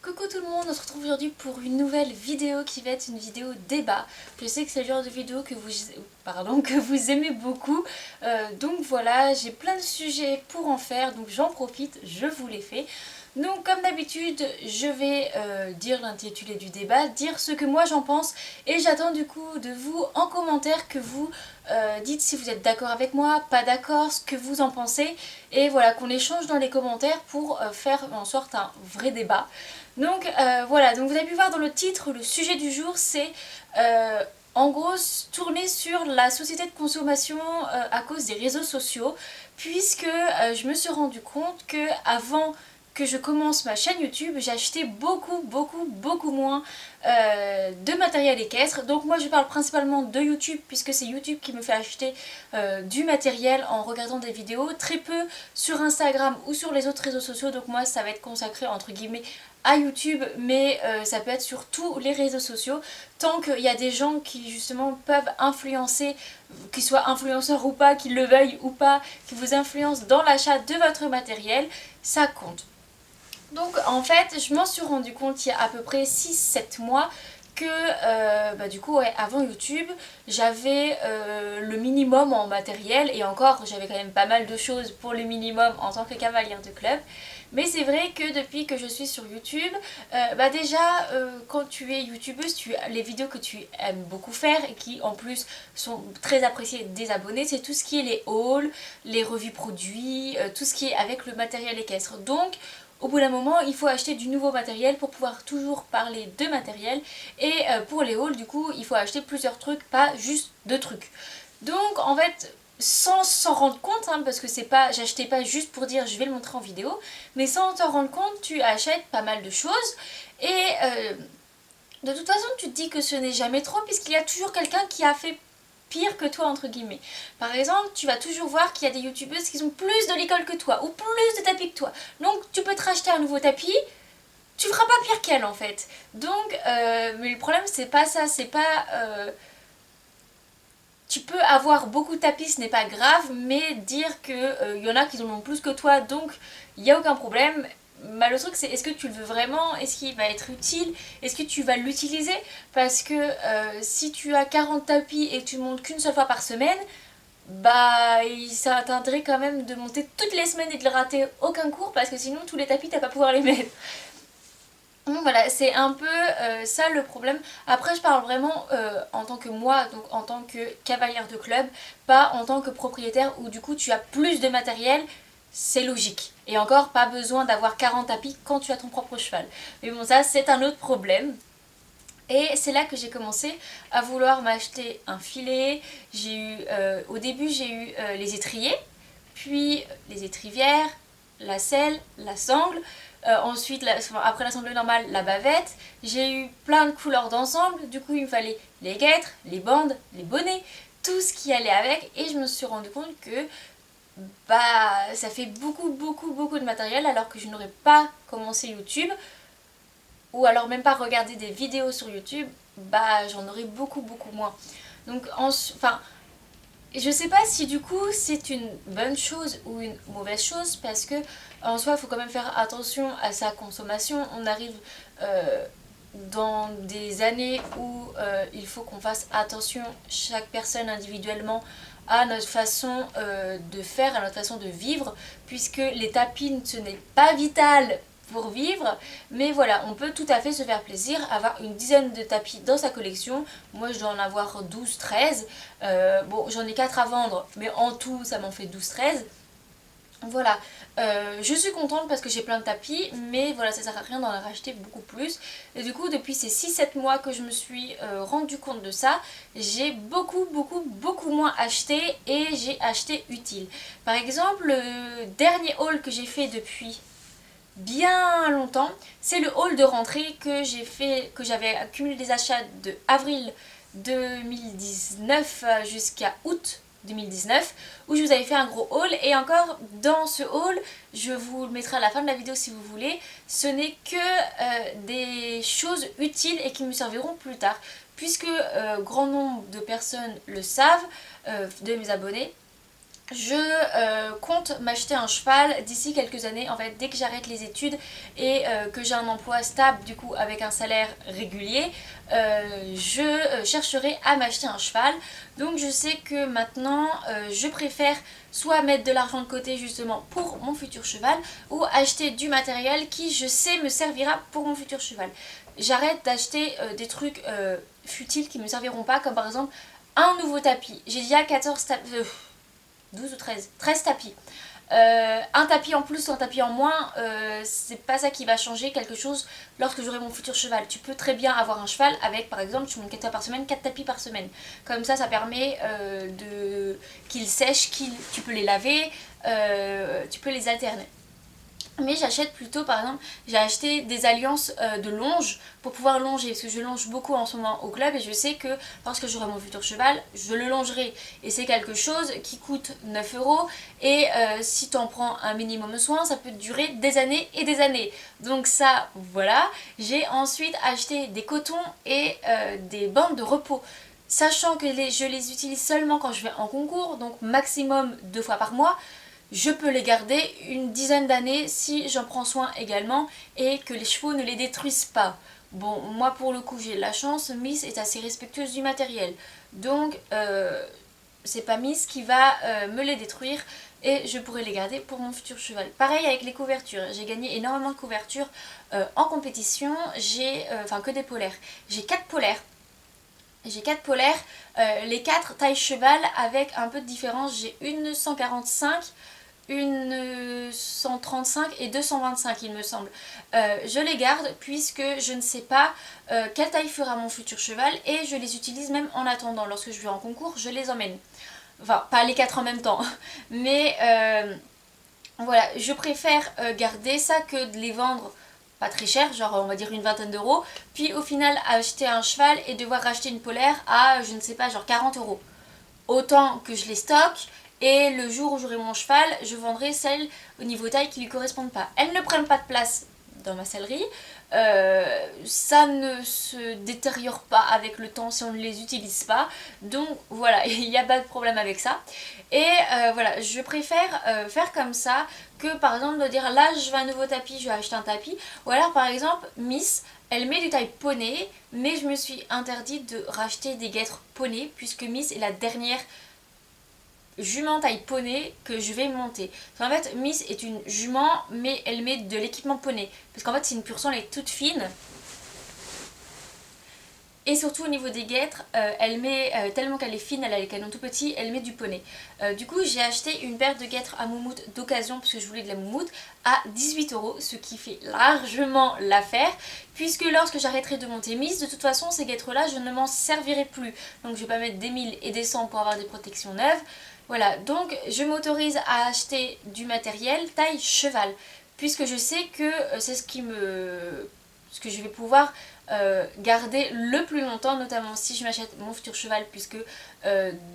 Coucou tout le monde, on se retrouve aujourd'hui pour une nouvelle vidéo qui va être une vidéo débat. Je sais que c'est le genre de vidéo que vous aimez beaucoup, donc voilà, j'ai plein de sujets pour en faire, donc j'en profite, je vous les fais. Donc comme d'habitude, je vais dire l'intitulé du débat, dire ce que moi j'en pense, et j'attends du coup de vous en commentaire que vous dites si vous êtes d'accord avec moi, pas d'accord, ce que vous en pensez, et voilà, qu'on échange dans les commentaires pour faire en sorte un vrai débat. Donc voilà, donc vous avez pu voir dans le titre, le sujet du jour c'est en gros tourné sur la société de consommation à cause des réseaux sociaux, puisque je me suis rendu compte que avant que je commence ma chaîne YouTube, j'achetais beaucoup moins de matériel équestre. Donc moi je parle principalement de YouTube, puisque c'est YouTube qui me fait acheter du matériel en regardant des vidéos, très peu sur Instagram ou sur les autres réseaux sociaux. Donc moi ça va être consacré entre guillemets à YouTube, mais ça peut être sur tous les réseaux sociaux, tant qu'il y a des gens qui justement peuvent influencer, qu'ils soient influenceurs ou pas, qu'ils le veuillent ou pas, qui vous influencent dans l'achat de votre matériel, ça compte. Donc en fait, je m'en suis rendu compte il y a à peu près 6-7 mois que du coup ouais, avant YouTube j'avais le minimum en matériel, et encore j'avais quand même pas mal de choses pour le minimum en tant que cavalière de club. Mais c'est vrai que depuis que je suis sur YouTube, déjà quand tu es youtubeuse, les vidéos que tu aimes beaucoup faire et qui en plus sont très appréciées des abonnés, c'est tout ce qui est les hauls, les revues produits, tout ce qui est avec le matériel équestre. Donc au bout d'un moment, il faut acheter du nouveau matériel pour pouvoir toujours parler de matériel. Et pour les hauls, du coup, il faut acheter plusieurs trucs, pas juste deux trucs. Donc en fait, sans s'en rendre compte, hein, parce que c'est pas, j'achetais pas juste pour dire je vais le montrer en vidéo, mais sans t'en rendre compte, tu achètes pas mal de choses. Et de toute façon, tu te dis que ce n'est jamais trop, puisqu'il y a toujours quelqu'un qui a fait pire que toi entre guillemets. Par exemple, tu vas toujours voir qu'il y a des youtubeuses qui ont plus de l'école que toi ou plus de tapis que toi. Donc tu peux te racheter un nouveau tapis, tu feras pas pire qu'elle en fait. Donc, mais le problème c'est pas ça, c'est pas... tu peux avoir beaucoup de tapis, ce n'est pas grave, mais dire qu'il y en a qui en ont plus que toi, donc il n'y a aucun problème. Bah, le truc c'est, est-ce que tu le veux vraiment? Est-ce qu'il va être utile? Est-ce que tu vas l'utiliser? Parce que si tu as 40 tapis et que tu montes qu'une seule fois par semaine, bah ça t'intéresse quand même de monter toutes les semaines et de le rater aucun cours, parce que sinon tous les tapis t'as pas pouvoir les mettre. Donc voilà, c'est un peu ça le problème. Après je parle vraiment en tant que moi, donc en tant que cavalière de club, pas en tant que propriétaire où du coup tu as plus de matériel, c'est logique. Et encore pas besoin d'avoir 40 tapis quand tu as ton propre cheval. Mais bon, ça c'est un autre problème. Et c'est là que j'ai commencé à vouloir m'acheter un filet. J'ai eu, au début j'ai eu les étriers, puis les étrivières, la selle, la sangle. Ensuite, après la sangle normale, la bavette. J'ai eu plein de couleurs d'ensemble. Du coup, il me fallait les guêtres, les bandes, les bonnets, tout ce qui allait avec. Et je me suis rendu compte que ça fait beaucoup de matériel, alors que je n'aurais pas commencé YouTube, ou alors même pas regarder des vidéos sur YouTube, j'en aurais beaucoup moins. Donc enfin, je sais pas si du coup c'est une bonne chose ou une mauvaise chose, parce que en soi il faut quand même faire attention à sa consommation. On arrive dans des années où il faut qu'on fasse attention, chaque personne individuellement, à notre façon de faire, à notre façon de vivre, puisque les tapis ce n'est pas vital pour vivre, mais voilà, on peut tout à fait se faire plaisir, avoir une dizaine de tapis dans sa collection. Moi je dois en avoir 12-13, bon j'en ai 4 à vendre, mais en tout ça m'en fait 12-13. Voilà, je suis contente parce que j'ai plein de tapis, mais voilà, ça sert à rien d'en racheter beaucoup plus. Et du coup, depuis ces 6-7 mois que je me suis rendu compte de ça, j'ai beaucoup moins acheté, et j'ai acheté utile. Par exemple, le dernier haul que j'ai fait depuis bien longtemps, c'est le haul de rentrée que j'ai fait, que j'avais accumulé des achats de avril 2019 jusqu'à août 2019, où je vous avais fait un gros haul. Et encore dans ce haul, je vous le mettrai à la fin de la vidéo si vous voulez, ce n'est que des choses utiles et qui me serviront plus tard, puisque grand nombre de personnes le savent, de mes abonnés, je compte m'acheter un cheval d'ici quelques années, en fait dès que j'arrête les études et que j'ai un emploi stable du coup avec un salaire régulier, je chercherai à m'acheter un cheval. Donc je sais que maintenant je préfère soit mettre de l'argent de côté justement pour mon futur cheval ou acheter du matériel qui je sais me servira pour mon futur cheval. J'arrête d'acheter des trucs futiles qui ne me serviront pas, comme par exemple un nouveau tapis. J'ai déjà 14 tapis, 12 ou 13 tapis. Un tapis en plus ou un tapis en moins, c'est pas ça qui va changer quelque chose lorsque j'aurai mon futur cheval. Tu peux très bien avoir un cheval avec, par exemple, tu montes 4 fois par semaine, 4 tapis par semaine. Comme ça permet qu'ils sèchent, tu peux les laver, tu peux les alterner. Mais j'achète plutôt, par exemple, j'ai acheté des alliances de longe pour pouvoir longer, parce que je longe beaucoup en ce moment au club et je sais que lorsque j'aurai mon futur cheval, je le longerai. Et c'est quelque chose qui coûte 9 euros et si tu en prends un minimum soin, ça peut durer des années et des années. Donc ça, voilà. J'ai ensuite acheté des cotons et des bandes de repos. Sachant que je les utilise seulement quand je vais en concours, donc maximum 2 fois par mois, je peux les garder une dizaine d'années si j'en prends soin également et que les chevaux ne les détruisent pas. Bon, moi pour le coup j'ai de la chance, Miss est assez respectueuse du matériel. Donc c'est pas Miss qui va me les détruire et je pourrai les garder pour mon futur cheval. Pareil avec les couvertures, j'ai gagné énormément de couvertures en compétition, enfin que des polaires. J'ai 4 polaires. J'ai 4 polaires, les 4 taille cheval avec un peu de différence. J'ai une 145, une 135 et 225 il me semble. Je les garde puisque je ne sais pas quelle taille fera mon futur cheval et je les utilise même en attendant. Lorsque je vais en concours, je les emmène. Enfin, pas les 4 en même temps, mais voilà, je préfère garder ça que de les vendre pas très cher, genre on va dire une vingtaine d'euros, puis au final acheter un cheval et devoir racheter une polaire à je ne sais pas genre 40 euros. Autant que je les stocke et le jour où j'aurai mon cheval, je vendrai celles au niveau taille qui lui correspondent pas. Elles ne prennent pas de place dans ma sellerie, ça ne se détériore pas avec le temps si on ne les utilise pas, donc voilà, il n'y a pas de problème avec ça. Et voilà, je préfère faire comme ça que par exemple de dire là je veux un nouveau tapis, je vais acheter un tapis, ou alors par exemple Miss elle met du taille poney, mais je me suis interdite de racheter des guêtres poney puisque Miss est la dernière jument taille poney que je vais monter. En fait, Miss est une jument, mais elle met de l'équipement poney. Parce qu'en fait, c'est une pur sang, elle est toute fine. Et surtout au niveau des guêtres, elle met, tellement qu'elle est fine, elle a les canons tout petits, elle met du poney. Du coup, j'ai acheté une paire de guêtres à moumoute d'occasion, parce que je voulais de la moumoute, à 18 euros, ce qui fait largement l'affaire, puisque lorsque j'arrêterai de monter Miss, de toute façon, ces guêtres-là, je ne m'en servirai plus. Donc je vais pas mettre des 1000 et des 100 pour avoir des protections neuves. Voilà, donc je m'autorise à acheter du matériel taille cheval, puisque je sais que c'est ce que je vais pouvoir garder le plus longtemps, notamment si je m'achète mon futur cheval, puisque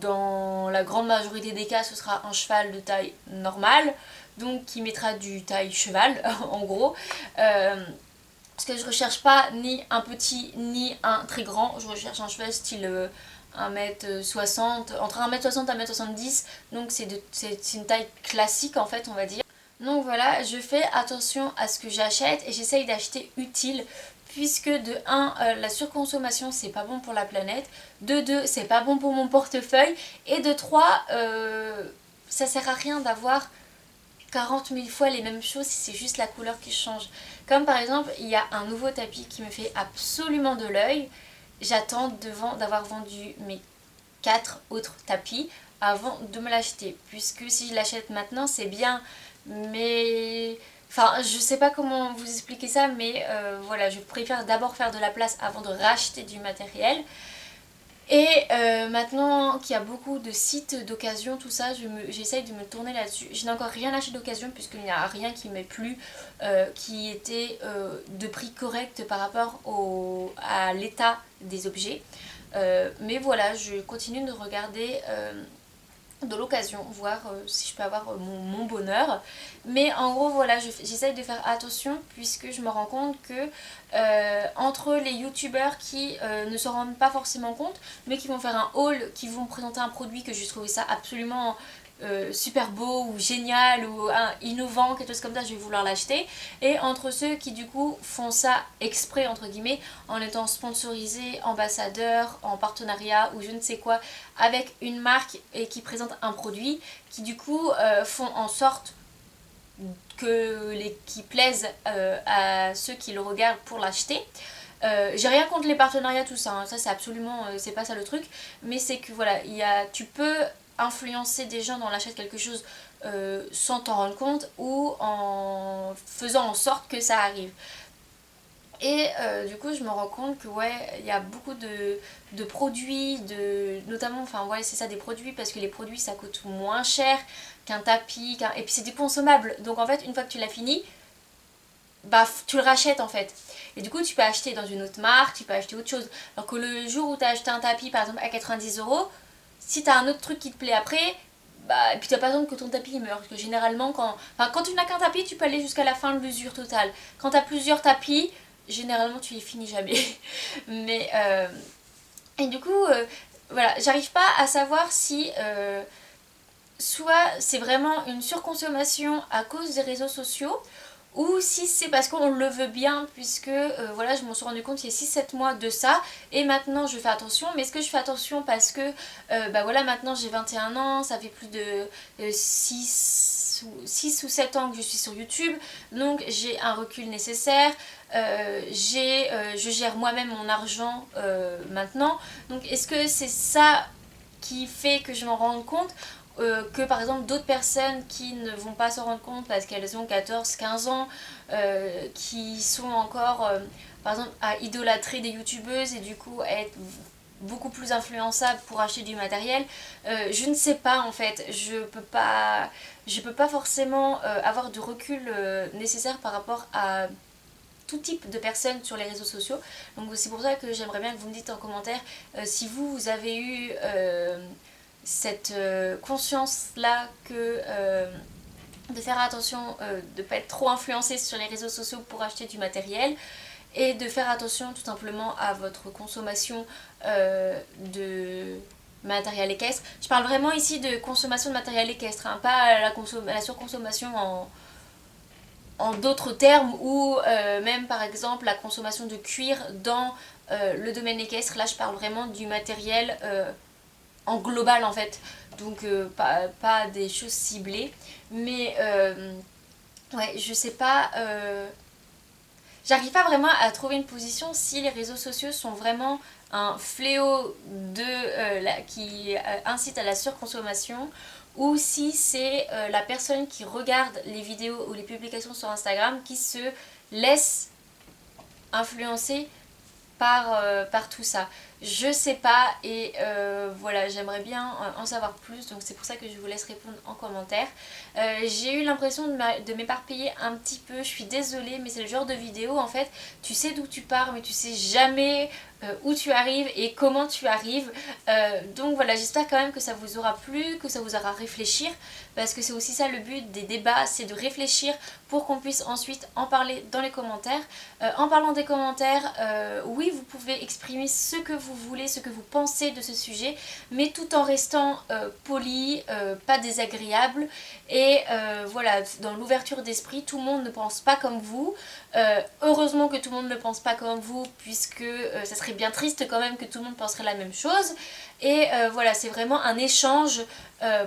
dans la grande majorité des cas ce sera un cheval de taille normale, donc qui mettra du taille cheval en gros. Parce que je recherche pas ni un petit ni un très grand, je recherche un cheval style 1m60, entre 1m60 et 1m70, donc c'est une taille classique en fait on va dire. Donc voilà, je fais attention à ce que j'achète et j'essaye d'acheter utile puisque de 1, la surconsommation c'est pas bon pour la planète, de 2, c'est pas bon pour mon portefeuille et de 3, ça sert à rien d'avoir 40 000 fois les mêmes choses si c'est juste la couleur qui change. Comme par exemple, il y a un nouveau tapis qui me fait absolument de l'œil. J'attends d'avoir vendu mes 4 autres tapis avant de me l'acheter. Puisque si je l'achète maintenant, c'est bien. Mais... Enfin, je sais pas comment vous expliquer ça, mais voilà, je préfère d'abord faire de la place avant de racheter du matériel. Et maintenant qu'il y a beaucoup de sites d'occasion, tout ça, j'essaye de me tourner là-dessus. Je n'ai encore rien acheté d'occasion puisqu'il n'y a rien qui m'ait plu, qui était de prix correct par rapport à l'état des objets. Mais voilà, je continue de regarder de l'occasion, voir si je peux avoir mon bonheur. Mais en gros voilà, j'essaye de faire attention puisque je me rends compte que entre les youtubeurs qui ne se rendent pas forcément compte mais qui vont faire un haul, qui vont présenter un produit que j'ai trouvé ça absolument super beau ou génial ou innovant, quelque chose comme ça, je vais vouloir l'acheter. Et entre ceux qui du coup font ça exprès entre guillemets en étant sponsorisés, ambassadeurs, en partenariat ou je ne sais quoi avec une marque et qui présentent un produit qui du coup font en sorte qui plaisent à ceux qui le regardent pour l'acheter. J'ai rien contre les partenariats, tout ça, hein. Ça c'est absolument, c'est pas ça le truc, mais c'est que voilà, tu peux influencer des gens dans l'achat de quelque chose sans t'en rendre compte ou en faisant en sorte que ça arrive. Et du coup je me rends compte que ouais, il y a beaucoup de produits, notamment, enfin ouais c'est ça, des produits, parce que les produits ça coûte moins cher qu'un tapis, et puis c'est des consommables, donc en fait une fois que tu l'as fini, bah tu le rachètes en fait. Et du coup tu peux acheter dans une autre marque, tu peux acheter autre chose. Alors que le jour où tu as acheté un tapis par exemple à 90 €, si tu as un autre truc qui te plaît après, bah, et puis tu n'as pas besoin que ton tapis il meure. Parce que généralement quand tu n'as qu'un tapis, tu peux aller jusqu'à la fin de l'usure totale. Quand tu as plusieurs tapis, généralement tu les finis jamais. Mais et du coup voilà, j'arrive pas à savoir si soit c'est vraiment une surconsommation à cause des réseaux sociaux, ou si c'est parce qu'on le veut bien, puisque voilà, je m'en suis rendu compte il y a 6-7 mois de ça, et maintenant je fais attention. Mais est-ce que je fais attention parce que bah voilà, maintenant j'ai 21 ans, ça fait plus de 6 ou 7 ans que je suis sur YouTube, donc j'ai un recul nécessaire, je gère moi-même mon argent maintenant, donc est-ce que c'est ça qui fait que je m'en rends compte, que par exemple d'autres personnes qui ne vont pas s'en rendre compte parce qu'elles ont 14-15 ans, qui sont encore par exemple à idolâtrer des youtubeuses et du coup à être beaucoup plus influençables pour acheter du matériel. Je ne sais pas en fait, je peux pas forcément avoir de recul nécessaire par rapport à tout type de personnes sur les réseaux sociaux. Donc c'est pour ça que j'aimerais bien que vous me dites en commentaire si vous avez eu cette conscience-là que de faire attention de ne pas être trop influencé sur les réseaux sociaux pour acheter du matériel, et de faire attention tout simplement à votre consommation de matériel équestre. Je parle vraiment ici de consommation de matériel équestre, hein, pas la surconsommation en d'autres termes, ou même par exemple la consommation de cuir dans le domaine équestre. Là je parle vraiment du matériel en global en fait, donc pas des choses ciblées. Mais ouais, je sais pas, j'arrive pas vraiment à trouver une position si les réseaux sociaux sont vraiment un fléau qui incite à la surconsommation, ou si c'est la personne qui regarde les vidéos ou les publications sur Instagram qui se laisse influencer par tout ça. Je sais pas, et voilà, j'aimerais bien en savoir plus, donc c'est pour ça que je vous laisse répondre en commentaire. J'ai eu l'impression de m'éparpiller un petit peu, je suis désolée, mais c'est le genre de vidéo en fait, tu sais d'où tu pars mais tu sais jamais où tu arrives et comment tu arrives. Donc voilà, j'espère quand même que ça vous aura plu, que ça vous aura réfléchir, parce que c'est aussi ça le but des débats, c'est de réfléchir pour qu'on puisse ensuite en parler dans les commentaires. En parlant des commentaires, oui, vous pouvez exprimer ce que vous voulez, ce que vous pensez de ce sujet, mais tout en restant poli, pas désagréable, et voilà, dans l'ouverture d'esprit. Tout le monde ne pense pas comme vous, heureusement que tout le monde ne pense pas comme vous, puisque ça serait bien triste quand même que tout le monde penserait la même chose. Et voilà, c'est vraiment un échange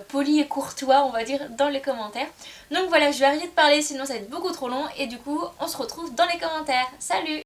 poli et courtois, on va dire, dans les commentaires. Donc voilà, je vais arrêter de parler, sinon ça va être beaucoup trop long, et du coup on se retrouve dans les commentaires. Salut!